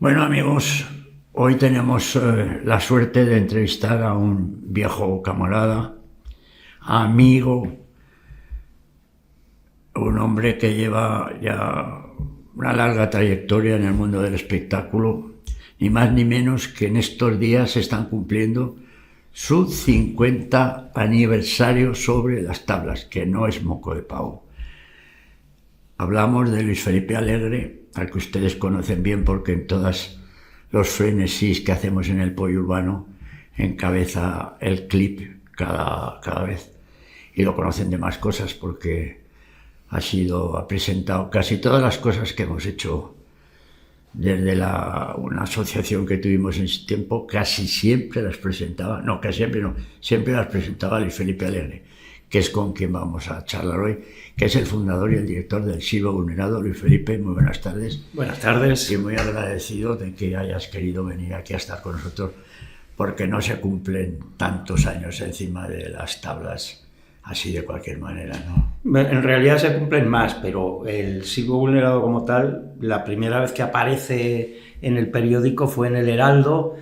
Bueno, amigos, hoy tenemos la suerte de entrevistar a un viejo camarada, amigo, un hombre que lleva ya una larga trayectoria en el mundo del espectáculo, ni más ni menos que en estos días se están cumpliendo su 50 aniversario sobre las tablas, que no es moco de pavo. Hablamos de Luis Felipe Alegre, al que ustedes conocen bien porque en todos los frenesís que hacemos en el Pollo Urbano encabeza el clip cada vez. Y lo conocen de más cosas porque ha presentado casi todas las cosas que hemos hecho desde una asociación que tuvimos en ese tiempo. Casi siempre las presentaba, no, casi siempre no, siempre las presentaba Luis Felipe Alegre, que es con quien vamos a charlar hoy, que es el fundador y el director del Siglo Vulnerado. Luis Felipe, muy buenas tardes. Buenas tardes. Y muy agradecido de que hayas querido venir aquí a estar con nosotros, porque no se cumplen tantos años encima de las tablas así de cualquier manera, ¿no? En realidad se cumplen más, pero el Siglo Vulnerado como tal, la primera vez que aparece en el periódico fue en El Heraldo,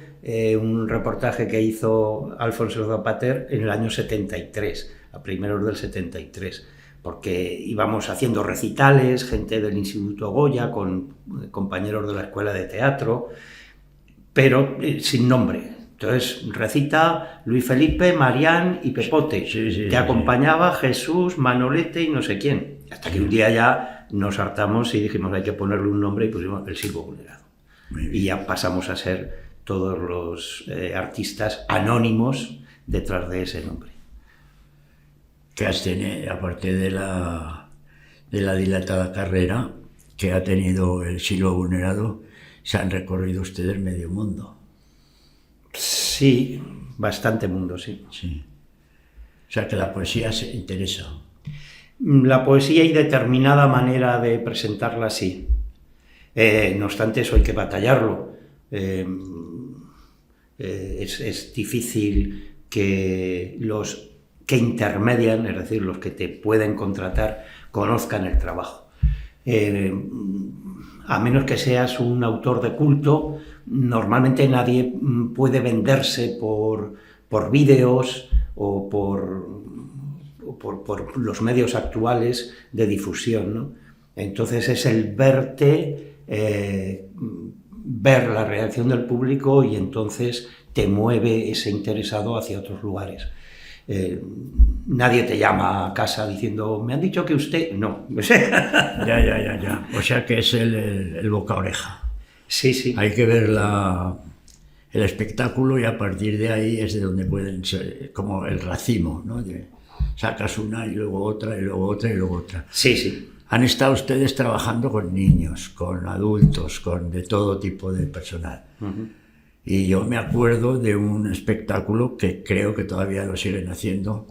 un reportaje que hizo Alfonso Zapater en el año 73, a primeros del 73, porque íbamos haciendo recitales, gente del Instituto Goya, con compañeros de la escuela de teatro, pero sin nombre. Entonces recita Luis Felipe, Marián y Pepote, que acompañaba Jesús, Manolete y no sé quién. Hasta que un día ya nos hartamos y dijimos hay que ponerle un nombre y pusimos el Siglo Vulnerado. Y ya pasamos a ser todos los artistas anónimos detrás de ese nombre. Que has tenido, aparte de la dilatada carrera que ha tenido el Siglo Vulnerado, se han recorrido ustedes medio mundo. Sí, bastante mundo, sí. Sí. O sea que la poesía se interesa. La poesía y determinada manera de presentarla, sí. No obstante, eso hay que batallarlo. Es difícil que los que intermedian, es decir, los que te pueden contratar, conozcan el trabajo. A menos que seas un autor de culto, normalmente nadie puede venderse por vídeos o por los medios actuales de difusión, ¿no? Entonces es el verte, ver la reacción del público y entonces te mueve ese interesado hacia otros lugares. Nadie te llama a casa diciendo me han dicho que usted... No. Ya. O sea que es el boca-oreja. Sí. Hay que ver el espectáculo y a partir de ahí es de donde pueden ser, como el racimo, ¿no? Sacas una y luego otra y luego otra y luego otra. Sí. Han estado ustedes trabajando con niños, con adultos, con de todo tipo de personal. Uh-huh. Y yo me acuerdo de un espectáculo que creo que todavía lo siguen haciendo,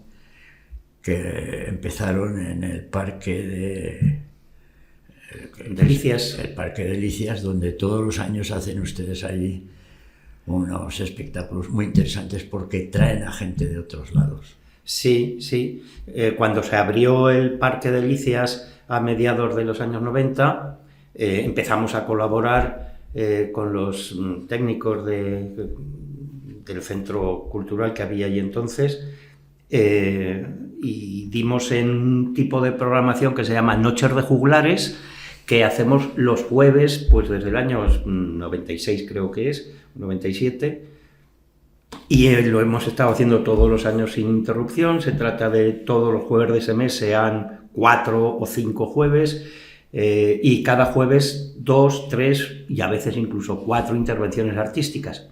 que empezaron en el Parque de Delicias. El Parque Delicias, donde todos los años hacen ustedes allí unos espectáculos muy interesantes porque traen a gente de otros lados. Sí. Cuando se abrió el Parque Delicias a mediados de los años 90, empezamos a colaborar con los técnicos del centro cultural que había allí entonces, y dimos en un tipo de programación que se llama Noches de Juglares, que hacemos los jueves, pues desde el año 96 creo que es, 97, y lo hemos estado haciendo todos los años sin interrupción. Se trata de todos los jueves de ese mes, sean 4 o 5 jueves, y cada jueves 2, 3 y a veces incluso 4 intervenciones artísticas,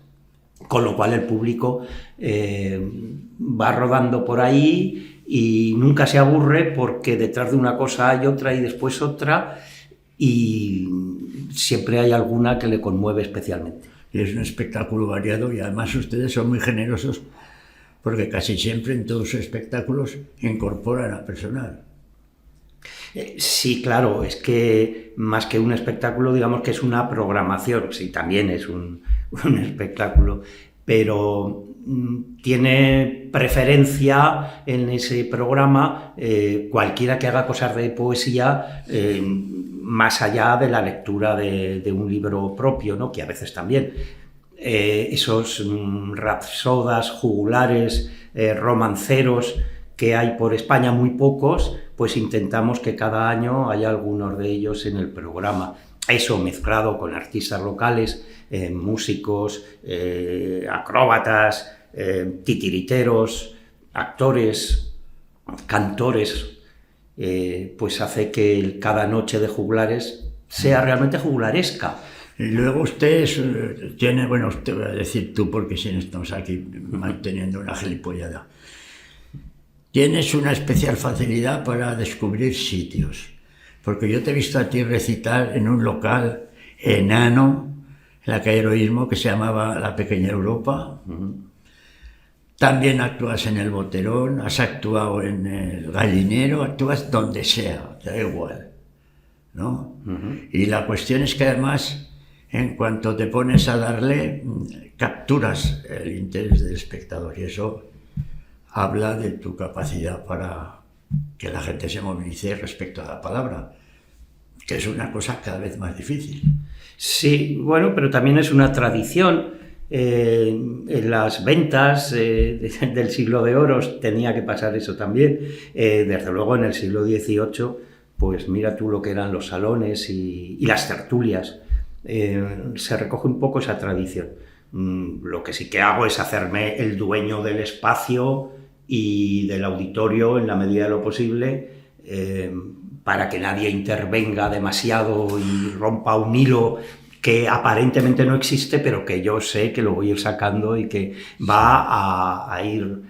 con lo cual el público va rodando por ahí y nunca se aburre porque detrás de una cosa hay otra y después otra, y siempre hay alguna que le conmueve especialmente. Y es un espectáculo variado y además ustedes son muy generosos porque casi siempre en todos sus espectáculos incorporan a personal. Sí, claro, es que más que un espectáculo, digamos que es una programación. Sí, también es un espectáculo, pero tiene preferencia en ese programa cualquiera que haga cosas de poesía más allá de la lectura de un libro propio, ¿no? Que a veces también. Esos rapsodas, jugulares, romanceros que hay por España, muy pocos, pues intentamos que cada año haya algunos de ellos en el programa. Eso mezclado con artistas locales, músicos, acróbatas, titiriteros, actores, cantores, pues hace que cada noche de juglares sea realmente juglaresca. Y luego usted tiene, bueno, usted voy a decir tú porque si no estamos aquí manteniendo una gilipollada. Tienes una especial facilidad para descubrir sitios, porque yo te he visto a ti recitar en un local enano, en la calle Heroísmo, que se llamaba La Pequeña Europa. También actúas en el Boterón, has actuado en el Gallinero, actúas donde sea, te da igual, ¿no? Y la cuestión es que además, en cuanto te pones a darle, capturas el interés del espectador, y eso habla de tu capacidad para que la gente se movilice respecto a la palabra, que es una cosa cada vez más difícil. Sí, bueno, pero también es una tradición. En las ventas del siglo de oros tenía que pasar eso también. Desde luego en el siglo XVIII, pues mira tú lo que eran los salones y las tertulias. Se recoge un poco esa tradición. Lo que sí que hago es hacerme el dueño del espacio y del auditorio en la medida de lo posible, para que nadie intervenga demasiado y rompa un hilo que aparentemente no existe, pero que yo sé que lo voy a ir sacando y que va a ir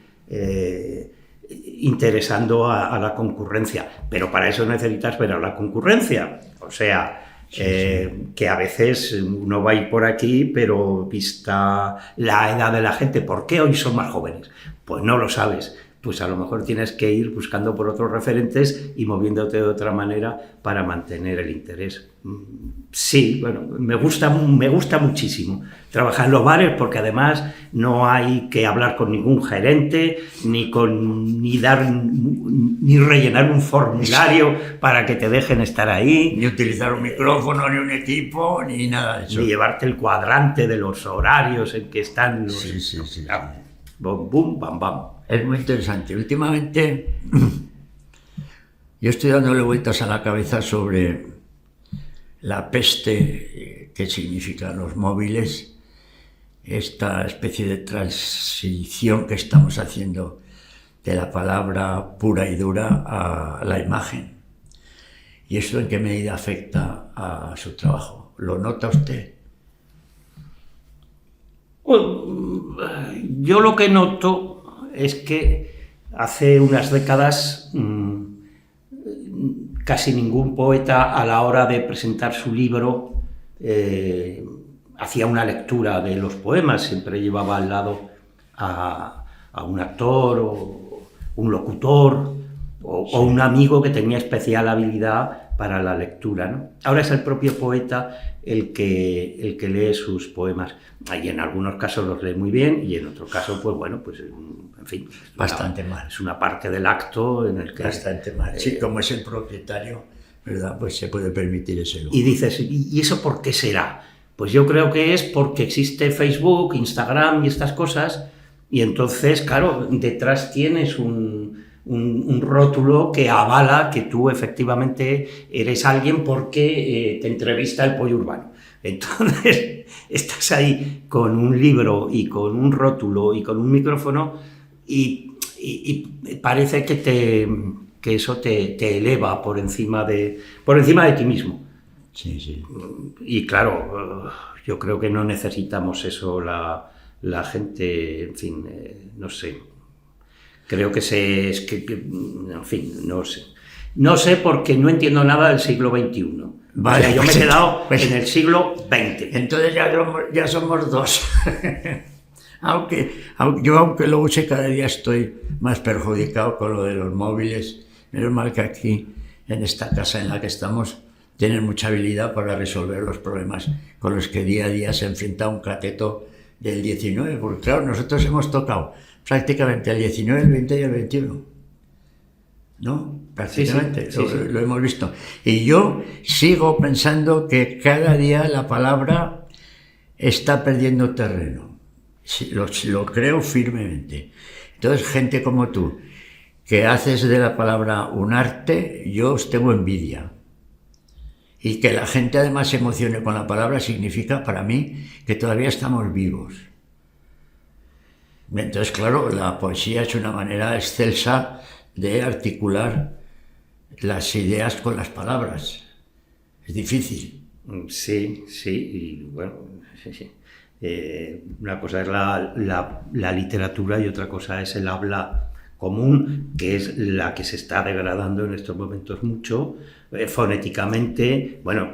interesando a la concurrencia. Pero para eso necesitas ver a la concurrencia. O sea, que a veces uno va a ir por aquí, pero vista la edad de la gente, ¿por qué hoy son más jóvenes? Pues no lo sabes. Pues a lo mejor tienes que ir buscando por otros referentes y moviéndote de otra manera para mantener el interés. Sí, bueno, me gusta muchísimo trabajar en los bares, porque además no hay que hablar con ningún gerente, ni rellenar un formulario para que te dejen estar ahí. Ni utilizar un micrófono, ni un equipo, ni nada de eso. Ni llevarte el cuadrante de los horarios en que están los... Sí. Bum, bum, bam, bam. Es muy interesante. Últimamente yo estoy dándole vueltas a la cabeza sobre la peste que significan los móviles, esta especie de transición que estamos haciendo de la palabra pura y dura a la imagen. ¿Y esto en qué medida afecta a su trabajo? ¿Lo nota usted? Yo lo que noto es que hace unas décadas casi ningún poeta, a la hora de presentar su libro, hacía una lectura de los poemas, siempre llevaba al lado a un actor o un locutor o un amigo que tenía especial habilidad para la lectura, ¿no? Ahora es el propio poeta el que lee sus poemas. Y en algunos casos los lee muy bien y en otros casos, pues bueno, pues en fin. Bastante mal. Es una parte del acto en el que... Bastante mal. Sí, como es el propietario, ¿verdad? Pues se puede permitir ese lujo. Y dices, ¿y eso por qué será? Pues yo creo que es porque existe Facebook, Instagram y estas cosas, y entonces, claro, detrás tienes un rótulo que avala que tú efectivamente eres alguien porque te entrevista el Pollo Urbano. Entonces, estás ahí con un libro y con un rótulo y con un micrófono y parece que eso te eleva por encima de ti mismo. Sí. Y claro, yo creo que no necesitamos eso la gente, en fin, no sé. Creo que en fin, no sé. No sé porque no entiendo nada del siglo XXI. Vale, o sea, yo me he quedado en el siglo XX. Entonces ya somos dos. aunque lo use cada día estoy más perjudicado con lo de los móviles. Menos mal que aquí, en esta casa en la que estamos, tienen mucha habilidad para resolver los problemas con los que día a día se enfrenta un cateto del 19. Porque claro, nosotros hemos tocado prácticamente el 19, el 20 y el 21. ¿no? Prácticamente, Sí, sí. Lo hemos visto. Y yo sigo pensando que cada día la palabra está perdiendo terreno. Sí, lo creo firmemente. Entonces, gente como tú, que haces de la palabra un arte, yo os tengo envidia. Y que la gente además se emocione con la palabra significa para mí que todavía estamos vivos. Entonces, claro, la poesía es una manera excelsa de articular las ideas con las palabras. Es difícil. Sí, y bueno, sí. Una cosa es la literatura y otra cosa es el habla común, que es la que se está degradando en estos momentos mucho, fonéticamente. Bueno,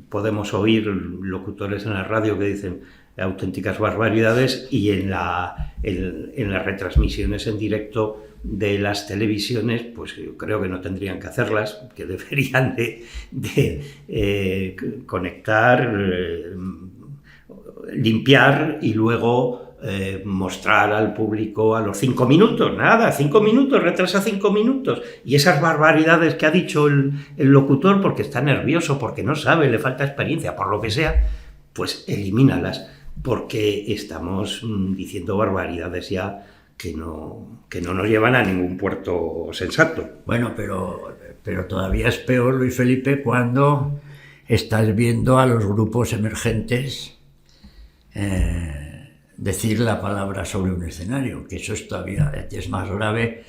podemos oír locutores en la radio que dicen auténticas barbaridades, y en las retransmisiones en directo de las televisiones, pues yo creo que no tendrían que hacerlas, que deberían de conectar, limpiar y luego mostrar al público a los 5 minutos, nada, 5 minutos, retrasa 5 minutos, y esas barbaridades que ha dicho el locutor porque está nervioso, porque no sabe, le falta experiencia, por lo que sea, pues elimínalas, porque estamos diciendo barbaridades ya que no nos llevan a ningún puerto sensato. Bueno, pero todavía es peor, Luis Felipe, cuando estás viendo a los grupos emergentes decir la palabra sobre un escenario, que eso todavía es más grave,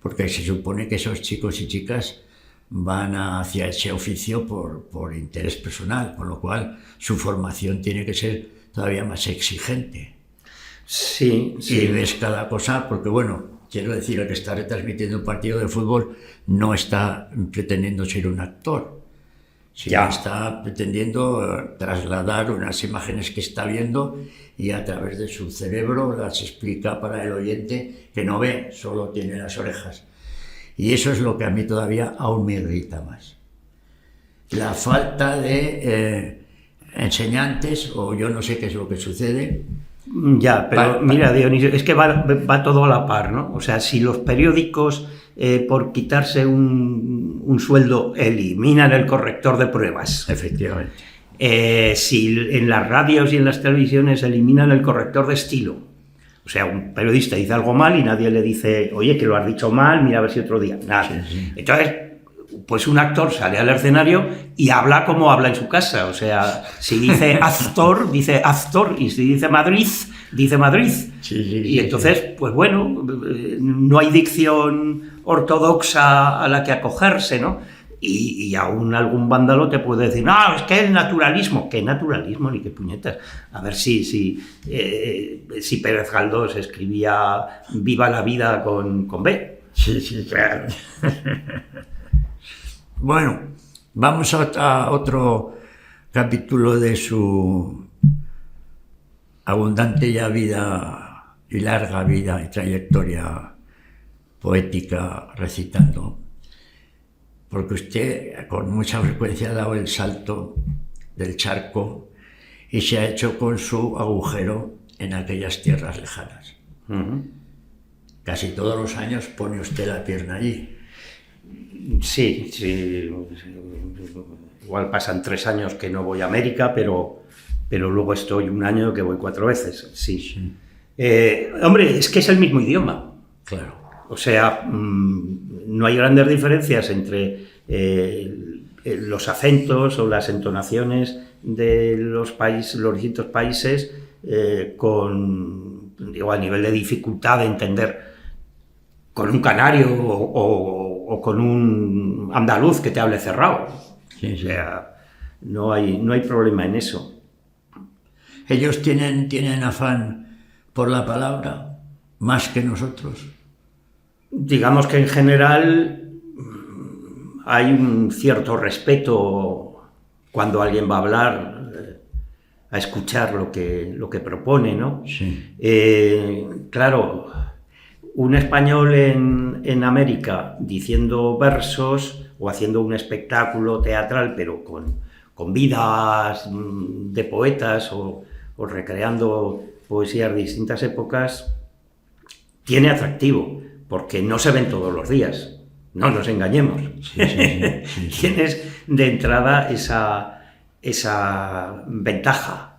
porque se supone que esos chicos y chicas van hacia ese oficio por interés personal, con lo cual su formación tiene que ser todavía más exigente. Sí. Y ves cada cosa, porque bueno, quiero decir, el que está retransmitiendo un partido de fútbol no está pretendiendo ser un actor, sino está pretendiendo trasladar unas imágenes que está viendo y a través de su cerebro las explica para el oyente que no ve, solo tiene las orejas. Y eso es lo que a mí todavía aún me irrita más. La falta de enseñantes, o yo no sé qué es lo que sucede. Ya, pero mira, Dionisio, es que va todo a la par, ¿no? O sea, si los periódicos, por quitarse un sueldo, eliminan el corrector de pruebas. Efectivamente. Si en las radios y en las televisiones eliminan el corrector de estilo. O sea, un periodista dice algo mal y nadie le dice, oye, que lo has dicho mal, mira a ver si otro día. Nada. Sí. Entonces, pues un actor sale al escenario y habla como habla en su casa. O sea, si dice actor, dice actor, y si dice Madrid, dice Madrid. Y entonces, pues bueno, no hay dicción ortodoxa a la que acogerse, ¿no? Y aún algún vándalo te puede decir, no, es que el naturalismo. ¿Qué naturalismo? Ni qué puñetas. A ver si Pérez Galdós escribía Viva la vida con B. Sí, claro. Bueno, vamos a otro capítulo de su abundante ya vida y larga vida y trayectoria poética recitando, porque usted con mucha frecuencia ha dado el salto del charco y se ha hecho con su agujero en aquellas tierras lejanas. Uh-huh. Casi todos los años pone usted la pierna allí. Sí. Igual pasan 3 años que no voy a América, pero luego estoy un año que voy 4 veces. Sí. Hombre, es que es el mismo idioma. Claro. O sea, no hay grandes diferencias entre los acentos o las entonaciones de los distintos países a nivel de dificultad de entender con un canario o con un andaluz que te hable cerrado. Sí. O sea, no hay problema en eso. ¿Ellos tienen afán por la palabra más que nosotros? Digamos que en general hay un cierto respeto cuando alguien va a hablar, a escuchar lo que propone, ¿no? Sí. Claro, un español en América diciendo versos o haciendo un espectáculo teatral, pero con vidas de poetas o recreando poesías de distintas épocas, tiene atractivo, porque no se ven todos los días. No nos engañemos. Sí. Tienes de entrada esa ventaja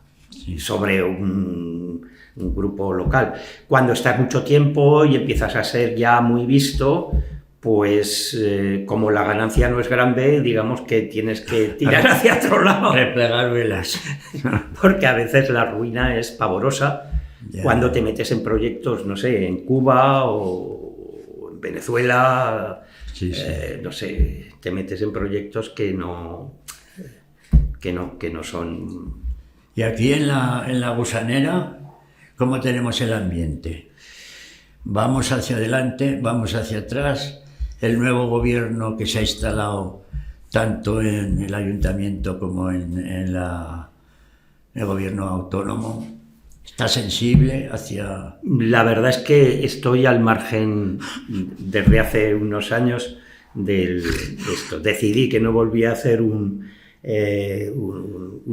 sobre un grupo local. Cuando estás mucho tiempo y empiezas a ser ya muy visto, pues como la ganancia no es grande, digamos que tienes que tirar hacia otro lado. Replegar velas. Porque a veces la ruina es pavorosa cuando te metes en proyectos, no sé, en Cuba o en Venezuela, no sé, te metes en proyectos que no son... Y aquí en la Gusanera, ¿cómo tenemos el ambiente? Vamos hacia adelante, vamos hacia atrás. El nuevo gobierno que se ha instalado tanto en el ayuntamiento como en el gobierno autónomo está sensible hacia... La verdad es que estoy al margen desde hace unos años de esto. Decidí que no volvía a hacer un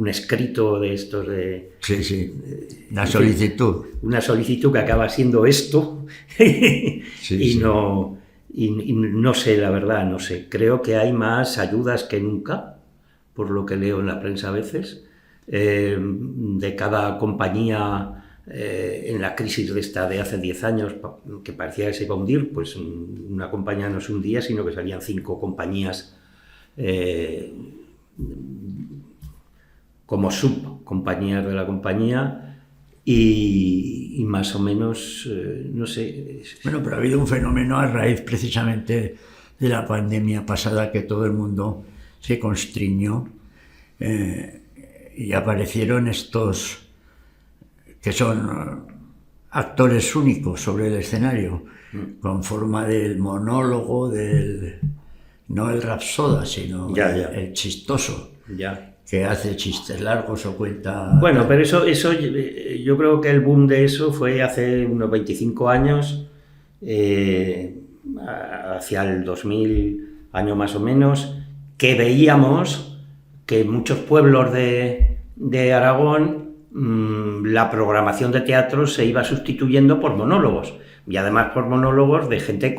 escrito de estos de... Sí, una solicitud. Una solicitud que acaba siendo esto y no sé, la verdad, no sé. Creo que hay más ayudas que nunca, por lo que leo en la prensa a veces, de cada compañía en la crisis de hace 10 años, que parecía que se iba a hundir, pues una compañía no se hundía, sino que salían 5 compañías como subcompañías de la compañía y más o menos, no sé... Bueno, pero ha habido un fenómeno a raíz precisamente de la pandemia pasada que todo el mundo se constriñó y aparecieron estos que son actores únicos sobre el escenario, con forma del monólogo, no el rapsoda, sino el chistoso. Que hace chistes largos o cuenta... Bueno, pero eso yo creo que el boom de eso fue hace unos 25 años, hacia el 2000 año más o menos, que veíamos que en muchos pueblos de Aragón la programación de teatro se iba sustituyendo por monólogos, y además por monólogos de gente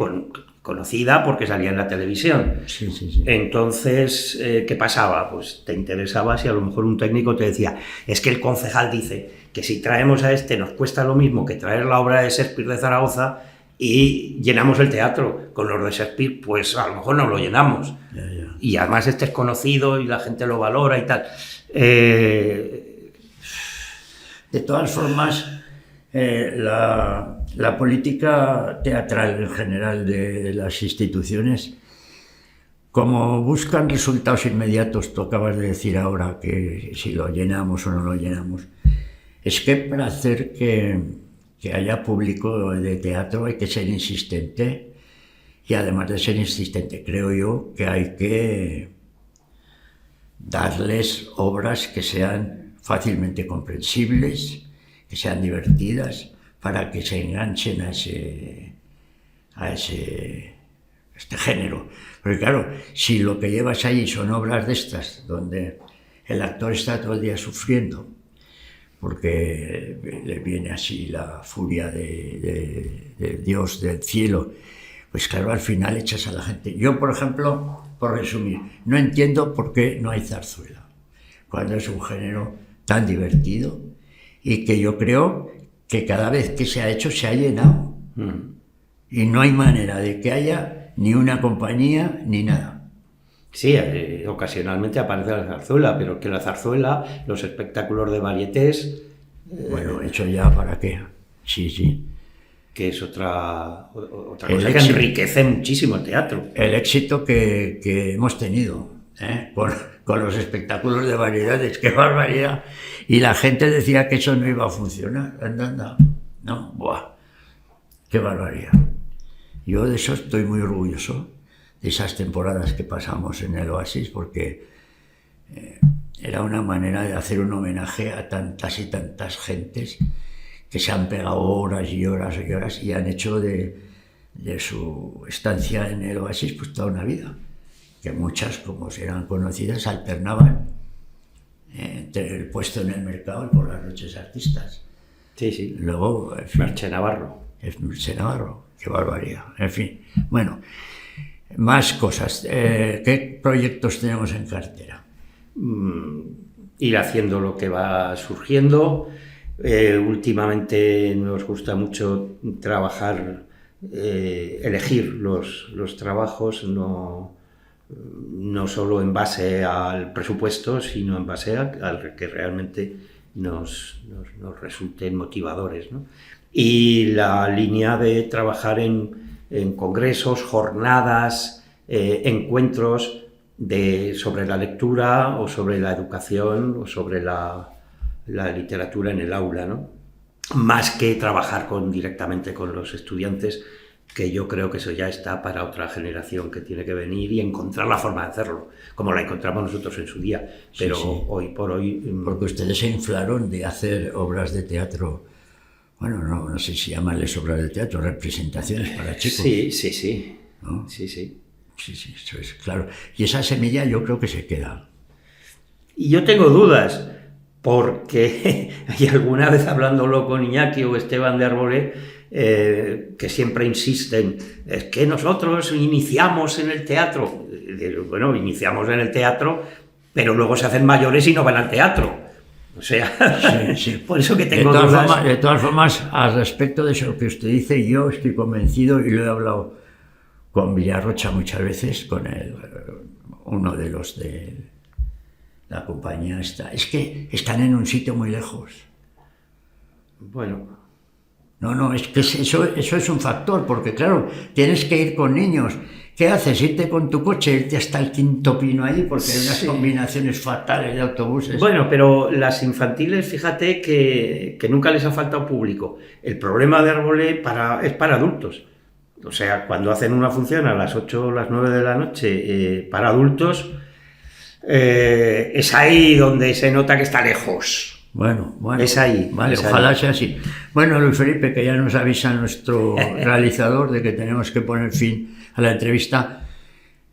conocida porque salía en la televisión. Sí. Entonces, ¿qué pasaba? Pues te interesaba si a lo mejor un técnico te decía, es que el concejal dice que si traemos a este nos cuesta lo mismo que traer la obra de Shakespeare de Zaragoza y llenamos el teatro. Con los de Shakespeare, pues a lo mejor no lo llenamos. Y además este es conocido y la gente lo valora y tal. De todas formas, la política teatral en general de las instituciones, como buscan resultados inmediatos, tú acabas de decir ahora que si lo llenamos o no lo llenamos, es que para hacer que haya público de teatro hay que ser insistente, y además de ser insistente, creo yo que hay que darles obras que sean fácilmente comprensibles, que sean divertidas, para que se enganchen a este género. Porque claro, si lo que llevas ahí son obras de estas, donde el actor está todo el día sufriendo, porque le viene así la furia de Dios del cielo, pues claro, al final echas a la gente. Yo, por ejemplo, por resumir, no entiendo por qué no hay zarzuela, cuando es un género tan divertido y que yo creo que cada vez que se ha hecho se ha llenado. Y no hay manera de que haya ni una compañía ni nada. Sí, ocasionalmente aparece la zarzuela, pero que la zarzuela, los espectáculos de varietés... Bueno, ¿hecho ya para qué? Sí. Que es otra cosa que enriquece muchísimo el teatro. El éxito que hemos tenido con los espectáculos de variedades, qué barbaridad. Y la gente decía que eso no iba a funcionar. No, ¡buah! Qué barbaridad. Yo de eso estoy muy orgulloso, de esas temporadas que pasamos en el Oasis, porque era una manera de hacer un homenaje a tantas y tantas gentes que se han pegado horas y horas y horas y han hecho de su estancia en el Oasis pues toda una vida. Que muchas, como eran conocidas, alternaban entre el puesto en el mercado y por las noches artistas. Sí. Luego, Merche Navarro. Merche Navarro, qué barbaridad. En fin, bueno, Más cosas. ¿Qué proyectos tenemos en cartera? Ir haciendo lo que va surgiendo. Últimamente nos gusta mucho trabajar, elegir los trabajos, no solo en base al presupuesto, sino en base al que realmente nos resulten motivadores, ¿no? Y la línea de trabajar en congresos, jornadas, encuentros sobre la lectura o sobre la educación o sobre la literatura en el aula, ¿no? Más que trabajar directamente con los estudiantes, que yo creo que eso ya está para otra generación que tiene que venir y encontrar la forma de hacerlo, como la encontramos nosotros en su día. Pero sí, sí. Hoy por hoy... Porque ustedes se inflaron de hacer obras de teatro, bueno, no sé si llamarles obras de teatro, representaciones para chicos. Sí. ¿No? Sí. Sí, eso es claro. Y esa semilla yo creo que se queda. Y yo tengo dudas, porque hay alguna vez hablándolo con Iñaki o Esteban de Arbolé, que siempre insisten, es que nosotros iniciamos en el teatro. Bueno, iniciamos en el teatro, pero luego se hacen mayores y no van al teatro. O sea, sí. Por eso que tengo dudas. De todas formas, al respecto de eso que usted dice, yo estoy convencido, y lo he hablado con Villarrocha muchas veces, con uno de los de la compañía esta, es que están en un sitio muy lejos. Bueno. No, es que eso es un factor, porque claro, tienes que ir con niños. ¿Qué haces? Irte con tu coche, irte hasta el Quinto Pino ahí, porque hay unas combinaciones fatales de autobuses. Bueno, pero las infantiles, fíjate que nunca les ha faltado público. El problema de Arbolé es para adultos. O sea, cuando hacen una función a las 8 o las 9 de la noche para adultos, es ahí donde se nota que está lejos. Bueno, es ahí. Vale, ojalá sea así. Bueno, Luis Felipe, que ya nos avisa nuestro realizador de que tenemos que poner fin a la entrevista.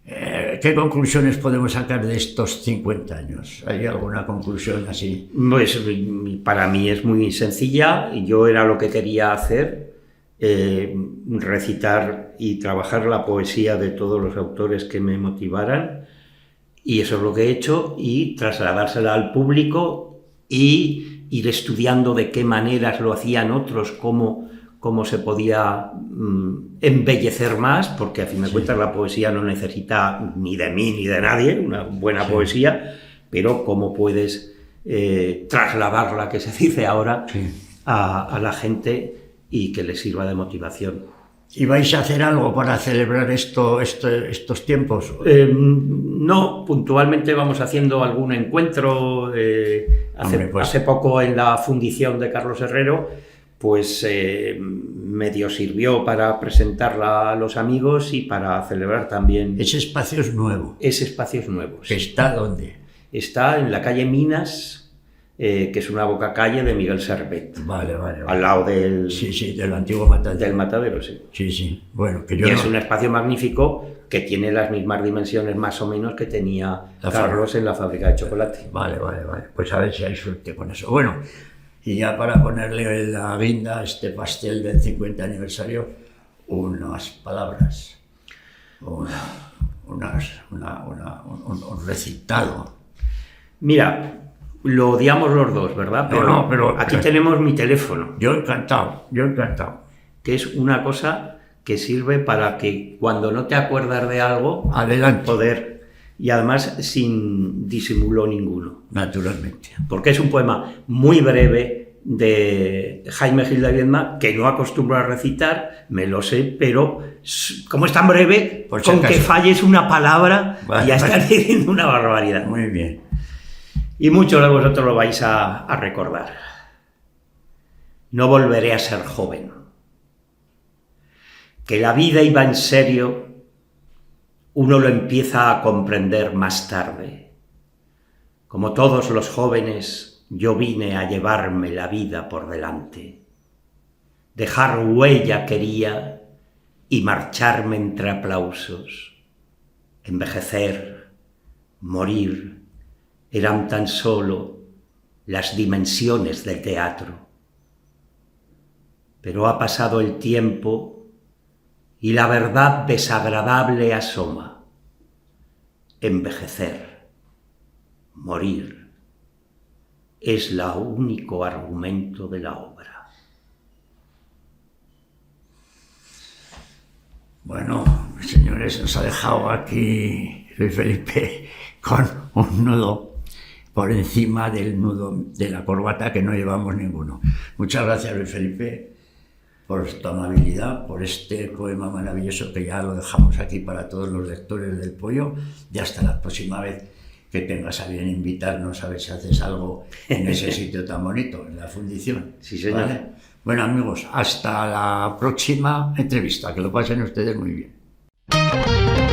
¿Qué conclusiones podemos sacar de estos 50 años? ¿Hay alguna conclusión así? Pues para mí es muy sencilla. Yo era lo que quería hacer, recitar y trabajar la poesía de todos los autores que me motivaran, y eso es lo que he hecho, y trasladársela al público y ir estudiando de qué maneras lo hacían otros, cómo se podía embellecer más, porque a fin de cuentas la poesía no necesita ni de mí ni de nadie, una buena poesía, pero cómo puedes trasladarla, que se dice ahora, a la gente y que le sirva de motivación. ¿Y vais a hacer algo para celebrar estos tiempos? No, puntualmente vamos haciendo algún encuentro. Hace poco en la fundición de Carlos Herrero, pues medio sirvió para presentarla a los amigos y para celebrar también. ¿Ese espacio es nuevo? Ese espacio es nuevo. Sí. ¿Está dónde? Está en la calle Minas, que es una bocacalle de Miguel Servet. Vale. Al lado del... Sí, del antiguo matadero. Del matadero, sí. Sí. Bueno, que y es un espacio magnífico que tiene las mismas dimensiones más o menos que tenía Carlos en la fábrica de chocolate. Vale. Pues a ver si hay suerte con eso. Bueno, y ya para ponerle la guinda a este pastel del 50 aniversario, unas palabras, un recitado. Mira, lo odiamos los dos, ¿verdad? Pero aquí tenemos mi teléfono. Yo encantado. Que es una cosa que sirve para que cuando no te acuerdas de algo, adelante, poder, y además sin disimulo ninguno. Naturalmente. Porque es un poema muy breve de Jaime Gil de Viedma, que no acostumbro a recitar, me lo sé, pero como es tan breve, con que falles una palabra, ya estás diciendo una barbaridad. Muy bien. Y muchos de vosotros lo vais a recordar. No volveré a ser joven. Que la vida iba en serio, uno lo empieza a comprender más tarde. Como todos los jóvenes, yo vine a llevarme la vida por delante. Dejar huella quería y marcharme entre aplausos. Envejecer, morir, eran tan solo las dimensiones del teatro. Pero ha pasado el tiempo y la verdad desagradable asoma. Envejecer, morir, es el único argumento de la obra. Bueno, señores, nos ha dejado aquí Luis Felipe con un nudo por encima del nudo de la corbata, que no llevamos ninguno. Muchas gracias, Luis Felipe, por tu amabilidad, por este poema maravilloso que ya lo dejamos aquí para todos los lectores del Pollo, y hasta la próxima vez que tengas a bien invitarnos a ver si haces algo en ese sitio tan bonito, en la fundición. Sí, señor. ¿Vale? Bueno, amigos, hasta la próxima entrevista, que lo pasen ustedes muy bien.